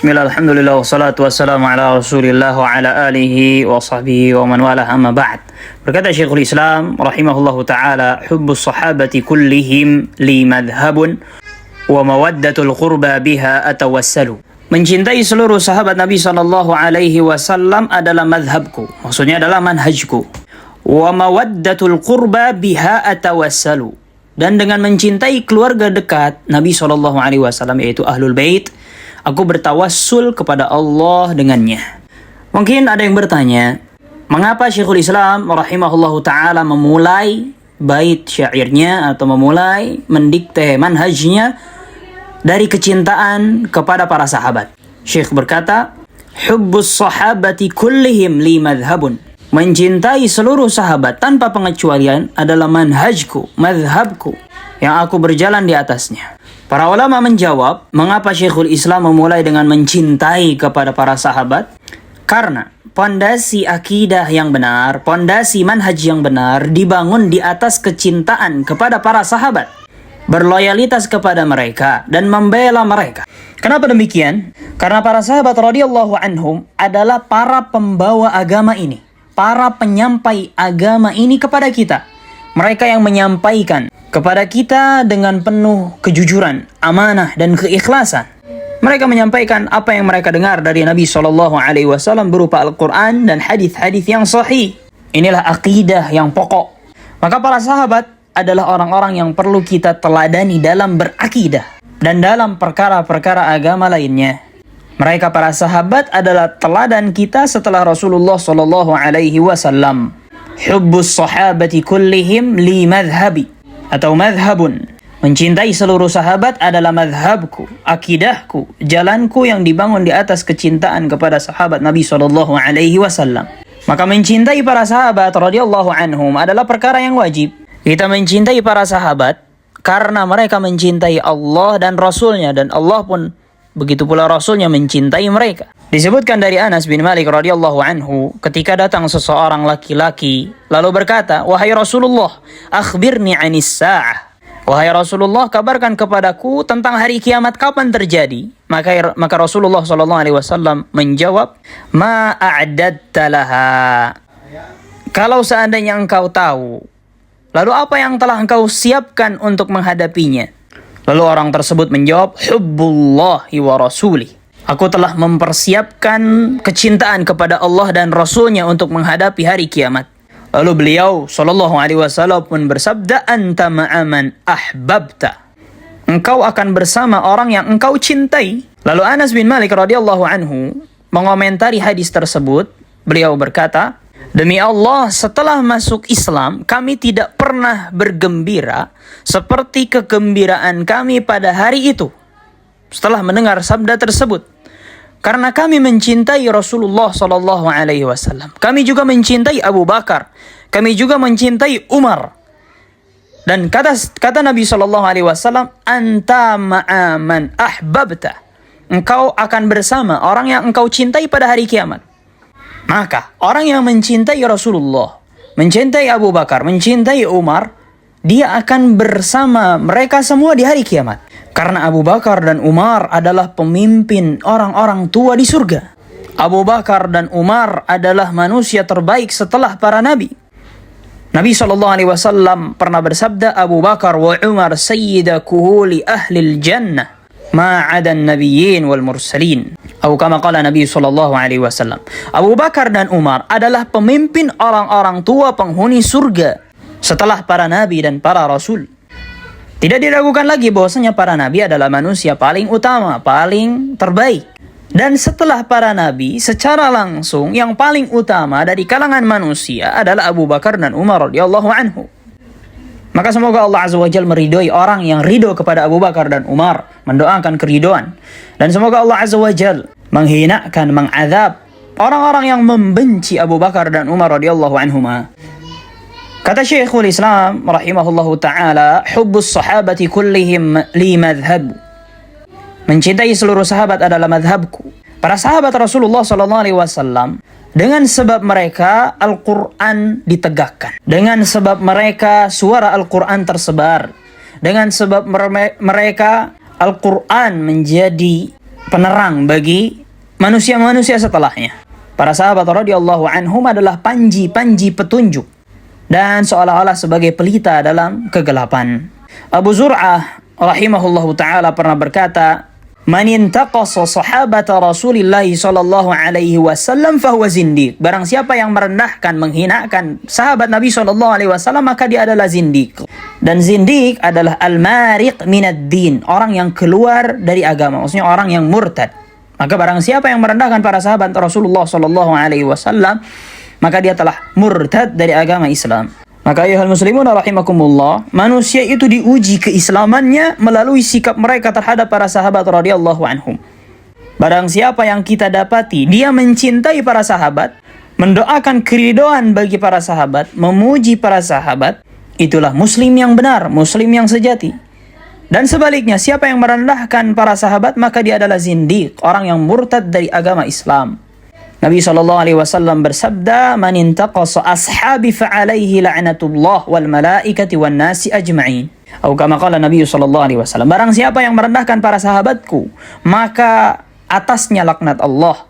Bismillah, alhamdulillah, wassalatu wassalamu ala rasulillah wa ala alihi wa sahbihi wa man walah amma ba'd. Berkata Syekhul Islam rahimahullahu ta'ala, hubbus sahabati kullihim li madhabun wa mawaddatul qurba biha atawassalu. Mencintai seluruh sahabat Nabi sallallahu alaihi wasallam adalah madhabku, maksudnya adalah manhajku. Wa mawaddatul qurba biha atawassalu. Dan dengan mencintai keluarga dekat Nabi sallallahu alaihi wasallam, yaitu Ahlul Bait, aku bertawassul kepada Allah dengannya. Mungkin ada yang bertanya, mengapa Syekhul Islam rahimahullahu ta'ala memulai bait syairnya atau memulai mendikte manhajnya dari kecintaan kepada para sahabat. Syekh berkata, hubbus sahabati kullihim li madhabun. Mencintai seluruh sahabat tanpa pengecualian adalah manhajku, madhabku, yang aku berjalan di atasnya. Para ulama menjawab, mengapa Syekhul Islam memulai dengan mencintai kepada para sahabat? Karena pondasi akidah yang benar, pondasi manhaj yang benar dibangun di atas kecintaan kepada para sahabat, berloyalitas kepada mereka dan membela mereka. Kenapa demikian? Karena para sahabat radhiyallahu anhum adalah para pembawa agama ini, para penyampai agama ini kepada kita. Mereka yang menyampaikan kepada kita dengan penuh kejujuran, amanah, dan keikhlasan. Mereka menyampaikan apa yang mereka dengar dari Nabi SAW berupa Al-Quran dan hadis-hadis yang sahih. Inilah akidah yang pokok. Maka para sahabat adalah orang-orang yang perlu kita teladani dalam berakidah dan dalam perkara-perkara agama lainnya. Mereka para sahabat adalah teladan kita setelah Rasulullah SAW. Hubbus sahabati kullihim li madhabi, atau madhabun. Mencintai seluruh sahabat adalah madhabku, akidahku, jalanku yang dibangun di atas kecintaan kepada sahabat Nabi SAW. Maka mencintai para sahabat radhiyallahu anhum adalah perkara yang wajib. Kita mencintai para sahabat karena mereka mencintai Allah dan Rasulnya, dan Allah pun begitu pula Rasulnya mencintai mereka. Disebutkan dari Anas bin Malik radhiyallahu anhu, ketika datang seseorang laki-laki lalu berkata, "Wahai Rasulullah, akhbirni 'anis sa'ah." Wahai Rasulullah, kabarkan kepadaku tentang hari kiamat kapan terjadi. Maka Rasulullah SAW menjawab, "Ma a'dadta laha." Kalau seandainya engkau tahu, lalu apa yang telah engkau siapkan untuk menghadapinya? Lalu orang tersebut menjawab, "Hubbullahi wa rasulih." Aku telah mempersiapkan kecintaan kepada Allah dan Rasulnya untuk menghadapi hari kiamat. Lalu beliau SAW pun bersabda, "Anta ma'aman ahbabta." Engkau akan bersama orang yang engkau cintai. Lalu Anas bin Malik radhiyallahu anhu mengomentari hadis tersebut. Beliau berkata, "Demi Allah, setelah masuk Islam, kami tidak pernah bergembira seperti kegembiraan kami pada hari itu setelah mendengar sabda tersebut. Karena kami mencintai Rasulullah SAW. Kami juga mencintai Abu Bakar. Kami juga mencintai Umar. Dan kata Nabi SAW, "Anta ma'aman ahbabta." Engkau akan bersama orang yang engkau cintai pada hari kiamat. Maka orang yang mencintai Rasulullah, mencintai Abu Bakar, mencintai Umar, dia akan bersama mereka semua di hari kiamat. Karena Abu Bakar dan Umar adalah pemimpin orang-orang tua di surga. Abu Bakar dan Umar adalah manusia terbaik setelah para nabi. Nabi SAW pernah bersabda, "Abu Bakar wa Umar sayyida kuhuli ahlil jannah ma'adan nabiyyin wal mursalin." Atau kama qala Nabi SAW. Abu Bakar dan Umar adalah pemimpin orang-orang tua penghuni surga setelah para nabi dan para rasul. Tidak diragukan lagi bahwasanya para nabi adalah manusia paling utama, paling terbaik. Dan setelah para nabi, secara langsung yang paling utama dari kalangan manusia adalah Abu Bakar dan Umar radhiyallahu anhu. Maka semoga Allah Azza wa Jalla meridhoi orang yang ridho kepada Abu Bakar dan Umar, mendoakan keridhoan. Dan semoga Allah Azza wa Jalla menghinakan, mengazab orang-orang yang membenci Abu Bakar dan Umar radhiyallahu anhuma. Kata Syekhul Islam rahimahullahu ta'ala, hubbus sahabati kullihim li madhab. Mencintai seluruh sahabat adalah madhabku. Para sahabat Rasulullah SAW, dengan sebab mereka Al-Quran ditegakkan. Dengan sebab mereka suara Al-Quran tersebar. Dengan sebab mereka Al-Quran menjadi penerang bagi manusia-manusia setelahnya. Para sahabat radhiyallahu anhum adalah panji-panji petunjuk dan seolah-olah sebagai pelita dalam kegelapan. Abu Zur'ah rahimahullahu ta'ala pernah berkata, "Man intaqasa sahabata Rasulillah sallallahu alaihi wasallam fahuwa zindiq." Barang siapa yang merendahkan, menghinakan sahabat Nabi sallallahu alaihi wasallam, maka dia adalah zindiq. Dan zindiq adalah al-mariq minad din, orang yang keluar dari agama, maksudnya orang yang murtad. Maka barang siapa yang merendahkan para sahabat Rasulullah sallallahu alaihi wasallam, maka dia telah murtad dari agama Islam. Maka ayuhal muslimun rahimakumullah, manusia itu diuji keislamannya melalui sikap mereka terhadap para sahabat radhiyallahu anhum. Barang siapa yang kita dapati dia mencintai para sahabat, mendoakan keridhaan bagi para sahabat, memuji para sahabat, itulah muslim yang benar, muslim yang sejati. Dan sebaliknya, siapa yang merendahkan para sahabat, maka dia adalah zindiq, orang yang murtad dari agama Islam. Nabi SAW bersabda, "Man intaqasa ashabi fa'alaihi la'natullah wal malaikati wan nasi ajma'in." Atau kama qala Nabi SAW, barang siapa yang merendahkan para sahabatku, maka atasnya laknat Allah,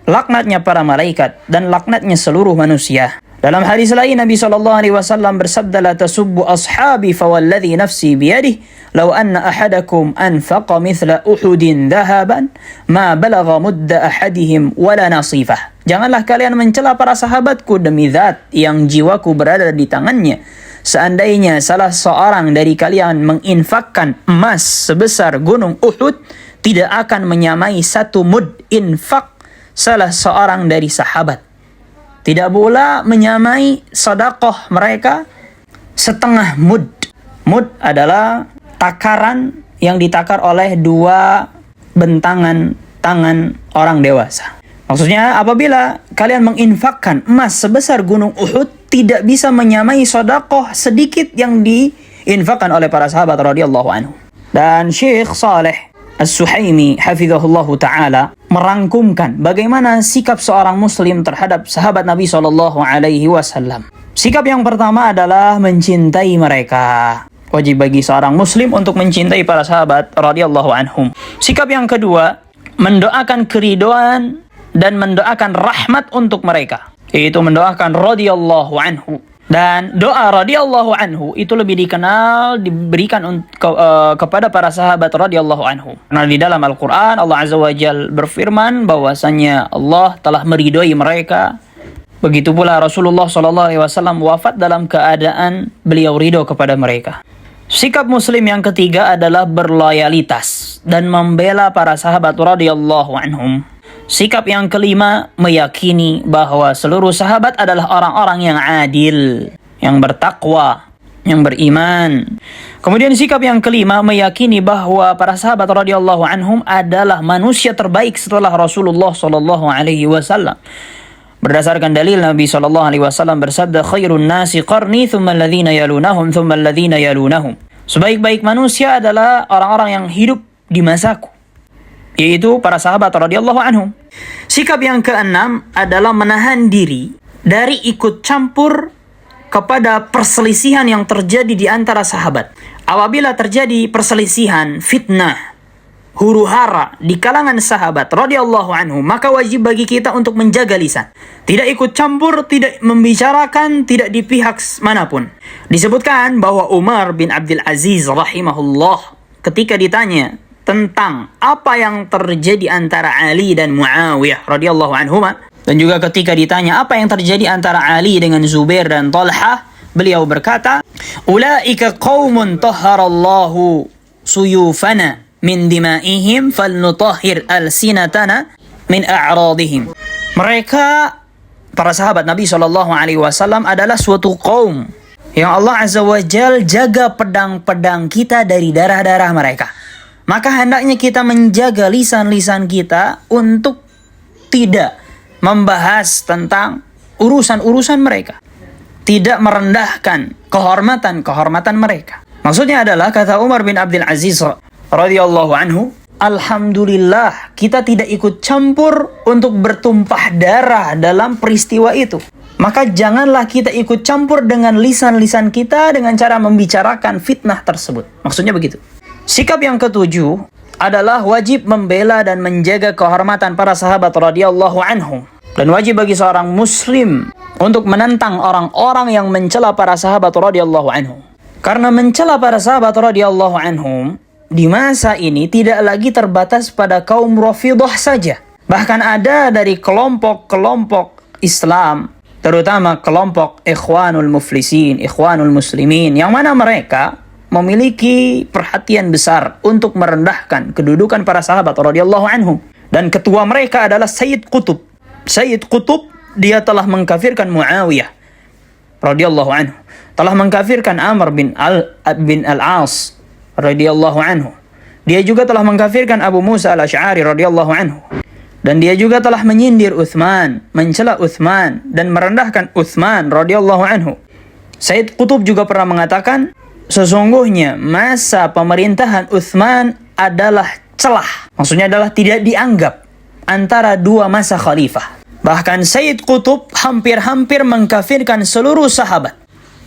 laknatnya para malaikat, dan laknatnya seluruh manusia. Dalam hadis lain Nabi SAW bersabda, "La tasubbu ashabi fawalladhi nafsi biyadih, law anna ahadakum anfaqa mithla Uhudin dhahaban, ma balagha mudda ahadihim wala nasifah." Janganlah kalian mencela para sahabatku demi zat yang jiwaku berada di tangannya. Seandainya salah seorang dari kalian menginfakkan emas sebesar gunung Uhud, tidak akan menyamai satu mud infak salah seorang dari sahabat. Tidak pula menyamai sedekah mereka setengah mud. Mud adalah takaran yang ditakar oleh dua bentangan tangan orang dewasa. Maksudnya apabila kalian menginfakkan emas sebesar gunung Uhud, tidak bisa menyamai sedekah sedikit yang diinfakkan oleh para sahabat radhiyallahu anhu. Dan Syekh Saleh As-Suhaimi hafizahullahu ta'ala merangkumkan bagaimana sikap seorang muslim terhadap sahabat Nabi sallallahu alaihi wasallam. Sikap yang pertama adalah mencintai mereka. Wajib bagi seorang muslim untuk mencintai para sahabat radhiyallahu anhum. Sikap yang kedua, mendoakan keridhaan dan mendoakan rahmat untuk mereka, yaitu mendoakan radhiyallahu anhu. Dan doa radhiyallahu anhu itu lebih dikenal, diberikan kepada para sahabat radhiyallahu anhu. Karena di dalam Al-Quran Allah Azza wa Jalla berfirman bahwasanya Allah telah meridhoi mereka. Begitu pula Rasulullah SAW wafat dalam keadaan beliau ridho kepada mereka. Sikap muslim yang ketiga adalah berloyalitas dan membela para sahabat radhiyallahu anhum. Sikap yang kelima, meyakini bahwa seluruh sahabat adalah orang-orang yang adil, yang bertakwa, yang beriman. Kemudian sikap yang kelima, meyakini bahwa para sahabat radhiyallahu anhum adalah manusia terbaik setelah Rasulullah sallallahu alaihi wasallam. Berdasarkan dalil Nabi sallallahu alaihi wasallam bersabda, "Khairun nasi qarni, thumma alladhina yalunahum, thumma alladhina yalunahum." Sebaik-baik manusia adalah orang-orang yang hidup di masaku, yaitu para sahabat radhiyallahu anhum. Sikap yang keenam adalah menahan diri dari ikut campur kepada perselisihan yang terjadi di antara sahabat. Apabila terjadi perselisihan, fitnah, huru-hara di kalangan sahabat radhiyallahu anhum, maka wajib bagi kita untuk menjaga lisan. Tidak ikut campur, tidak membicarakan, tidak di pihak manapun. Disebutkan bahwa Umar bin Abdul Aziz rahimahullah ketika ditanya tentang apa yang terjadi antara Ali dan Muawiyah radhiyallahu anhuma, dan juga ketika ditanya apa yang terjadi antara Ali dengan Zubair dan Talha, beliau berkata, "Ulaika qaumun tahharallahu suyufana min dima'ihim falnutahhir alsinatana min a'radihim." Mereka, para sahabat Nabi SAW adalah suatu kaum yang Allah Azza wa Jalla jaga pedang-pedang kita dari darah-darah mereka. Maka hendaknya kita menjaga lisan-lisan kita untuk tidak membahas tentang urusan-urusan mereka, tidak merendahkan kehormatan mereka. Maksudnya adalah, kata Umar bin Abdul Aziz radhiyallahu anhu, alhamdulillah kita tidak ikut campur untuk bertumpah darah dalam peristiwa itu. Maka janganlah kita ikut campur dengan lisan-lisan kita dengan cara membicarakan fitnah tersebut. Maksudnya begitu. Sikap yang ketujuh adalah wajib membela dan menjaga kehormatan para sahabat radhiyallahu anhum. Dan wajib bagi seorang muslim untuk menentang orang-orang yang mencela para sahabat radhiyallahu anhum. Karena mencela para sahabat radhiyallahu anhum di masa ini tidak lagi terbatas pada kaum Rafidhah saja. Bahkan ada dari kelompok-kelompok Islam, terutama kelompok Ikhwanul Muflisin, Ikhwanul Muslimin, yang mana mereka memiliki perhatian besar untuk merendahkan kedudukan para sahabat radhiyallahu anhum. Dan ketua mereka adalah Sayyid Qutb. Sayyid Qutb, dia telah mengkafirkan Muawiyah radhiyallahu anhu, telah mengkafirkan Amr bin Al-As radhiyallahu anhu. Dia juga telah mengkafirkan Abu Musa Al-Asy'ari radhiyallahu anhu. Dan dia juga telah menyindir Uthman, mencela Uthman dan merendahkan Uthman radhiyallahu anhu. Sayyid Qutb juga pernah mengatakan, sesungguhnya masa pemerintahan Uthman adalah celah. Maksudnya adalah tidak dianggap antara dua masa khalifah. Bahkan Sayyid Qutb hampir-hampir mengkafirkan seluruh sahabat.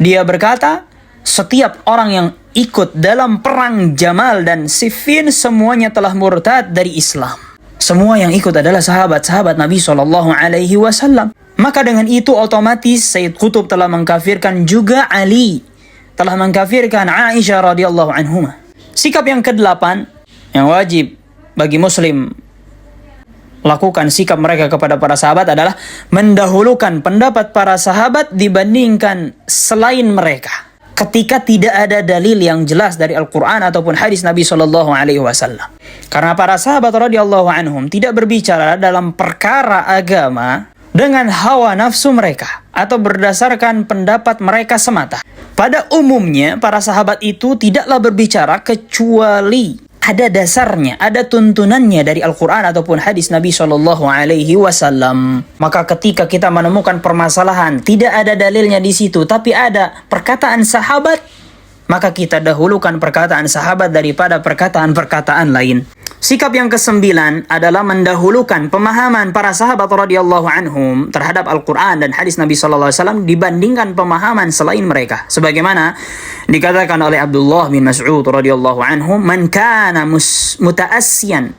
Dia berkata, setiap orang yang ikut dalam perang Jamal dan Siffin semuanya telah murtad dari Islam. Semua yang ikut adalah sahabat-sahabat Nabi SAW. Maka dengan itu otomatis Sayyid Qutb telah mengkafirkan juga Ali, telah mengkafirkan Aisyah radhiyallahu anhuma. Sikap yang ke-8 yang wajib bagi muslim lakukan sikap mereka kepada para sahabat adalah mendahulukan pendapat para sahabat dibandingkan selain mereka ketika tidak ada dalil yang jelas dari Al-Quran ataupun hadis Nabi SAW. Karena para sahabat radhiyallahu anhum tidak berbicara dalam perkara agama dengan hawa nafsu mereka atau berdasarkan pendapat mereka semata. Pada umumnya para sahabat itu tidaklah berbicara kecuali ada dasarnya, ada tuntunannya dari Al-Quran ataupun hadis Nabi SAW. Maka ketika kita menemukan permasalahan, tidak ada dalilnya di situ, tapi ada perkataan sahabat, maka kita dahulukan perkataan sahabat daripada perkataan-perkataan lain. Sikap yang ke-9 adalah mendahulukan pemahaman para sahabat radhiyallahu anhum terhadap Al-Quran dan hadis Nabi SAW dibandingkan pemahaman selain mereka. Sebagaimana dikatakan oleh Abdullah bin Mas'ud radhiyallahu anhu, "Man kana muta'assiyan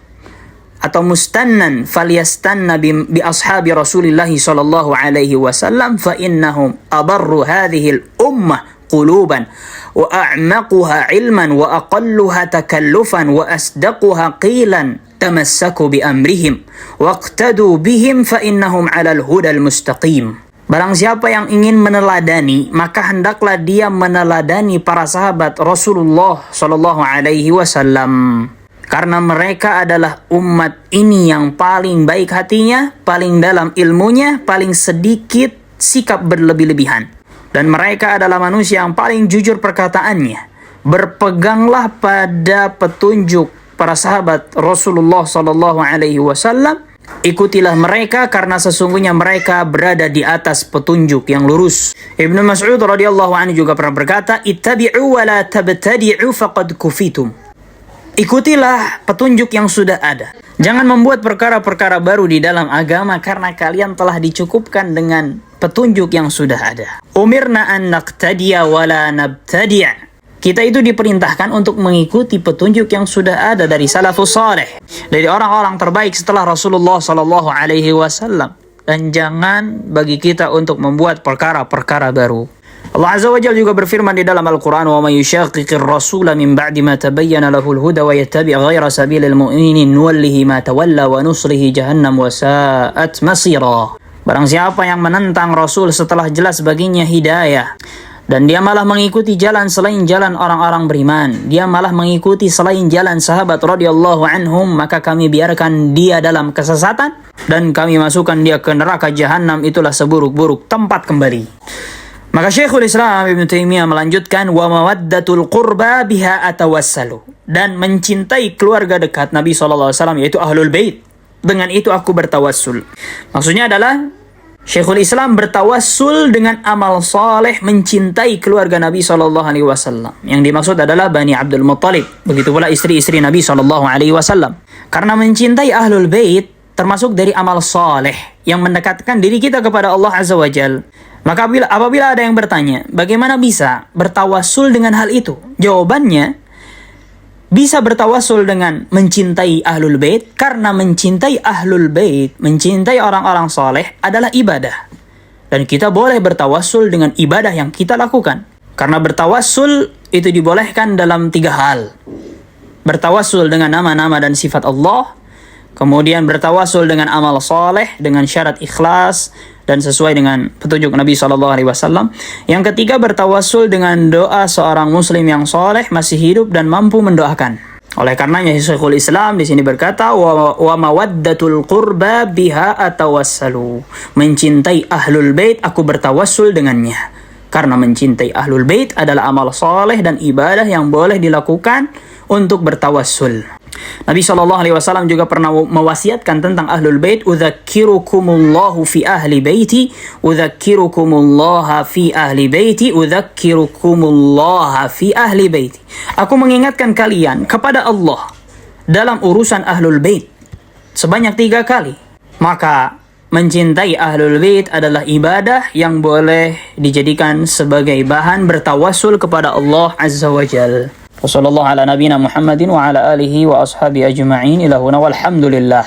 atau mustannan falyastanna bi ashabi Rasulillah sallallahu alaihi wasallam fa innahum adarru hadhihi al-ummah quluban wa a'maquha ilman wa aqalluha takallufan wa asdaquha qilan tamassaku bi amrihim waqtadu bihim fa innahum 'alal hudal mustaqim." Barang siapa yang ingin meneladani, maka hendaklah dia meneladani para sahabat Rasulullah sallallahu alaihi wasallam. Karena mereka adalah umat ini yang paling baik hatinya, paling dalam ilmunya, paling sedikit sikap berlebih-lebihan. Dan mereka adalah manusia yang paling jujur perkataannya. Berpeganglah pada petunjuk para sahabat Rasulullah sallallahu alaihi wasallam. Ikutilah mereka karena sesungguhnya mereka berada di atas petunjuk yang lurus. Ibnu Mas'ud radhiyallahu anhu juga pernah berkata, "Ittabi'u wa la tabtadi'u faqad kufitum." Ikutilah petunjuk yang sudah ada. Jangan membuat perkara-perkara baru di dalam agama karena kalian telah dicukupkan dengan petunjuk yang sudah ada. Umirna an naqtadiya wa la nabtadi'. Kita itu diperintahkan untuk mengikuti petunjuk yang sudah ada dari salafus saleh, dari orang-orang terbaik setelah Rasulullah sallallahu alaihi wasallam, dan jangan bagi kita untuk membuat perkara-perkara baru. Allah Azza wa Jalla juga berfirman di dalam Al-Quran, "Wa may yushaqiqir rasula min ba'di ma tabayyana lahul huda wa yattabi' ghayra sabilil mu'minin nuwallihi ma tawalla wa nuslihi jahannam wa sa'at masira." Barang siapa yang menentang Rasul setelah jelas baginya hidayah, dan dia malah mengikuti jalan selain jalan orang-orang beriman, dia malah mengikuti selain jalan sahabat radhiyallahu anhum, maka kami biarkan dia dalam kesesatan dan kami masukkan dia ke neraka jahanam, itulah seburuk-buruk tempat kembali. Maka Syekhul Islam Ibnu Taimiyah melanjutkan, wa mawaddatul qurba biha atawassalu, dan mencintai keluarga dekat Nabi SAW yaitu Ahlul Bait, dengan itu aku bertawassul. Maksudnya adalah Syekhul Islam bertawassul dengan amal saleh mencintai keluarga Nabi SAW. Yang dimaksud adalah Bani Abdul Muttalib. Begitu pula istri-istri Nabi SAW. Karena mencintai Ahlul Bait termasuk dari amal saleh yang mendekatkan diri kita kepada Allah Azza wa Jal. Maka apabila ada yang bertanya, bagaimana bisa bertawassul dengan hal itu? Jawabannya, bisa bertawassul dengan mencintai ahlul bait, karena mencintai ahlul bait, mencintai orang-orang soleh adalah ibadah. Dan kita boleh bertawassul dengan ibadah yang kita lakukan. Karena bertawassul itu dibolehkan dalam 3 hal. Bertawassul dengan nama-nama dan sifat Allah, kemudian bertawassul dengan amal soleh dengan syarat ikhlas dan sesuai dengan petunjuk Nabi SAW. Yang ketiga, bertawassul dengan doa seorang muslim yang soleh masih hidup dan mampu mendoakan. Oleh karenanya Syekhul Islam di sini berkata, wa mawaddatul qurba biha atawassalu. Mencintai ahlul bait, aku bertawassul dengannya. Karena mencintai ahlul bait adalah amal soleh dan ibadah yang boleh dilakukan untuk bertawassul. Nabi SAW juga pernah mewasiatkan tentang ahlul bait, udzakirukumullahu fi ahli baiti, udzakirukumullaha fi ahli baiti, udzakirukumullaha fi ahli baiti. Aku mengingatkan kalian kepada Allah dalam urusan ahlul bait sebanyak 3 kali. Maka mencintai ahlul bait adalah ibadah yang boleh dijadikan sebagai bahan bertawassul kepada Allah Azza wa Jalla. Wassallallahu ala nabiyina Muhammadin wa ala alihi wa ashabi ajma'in ila huna walhamdulillah.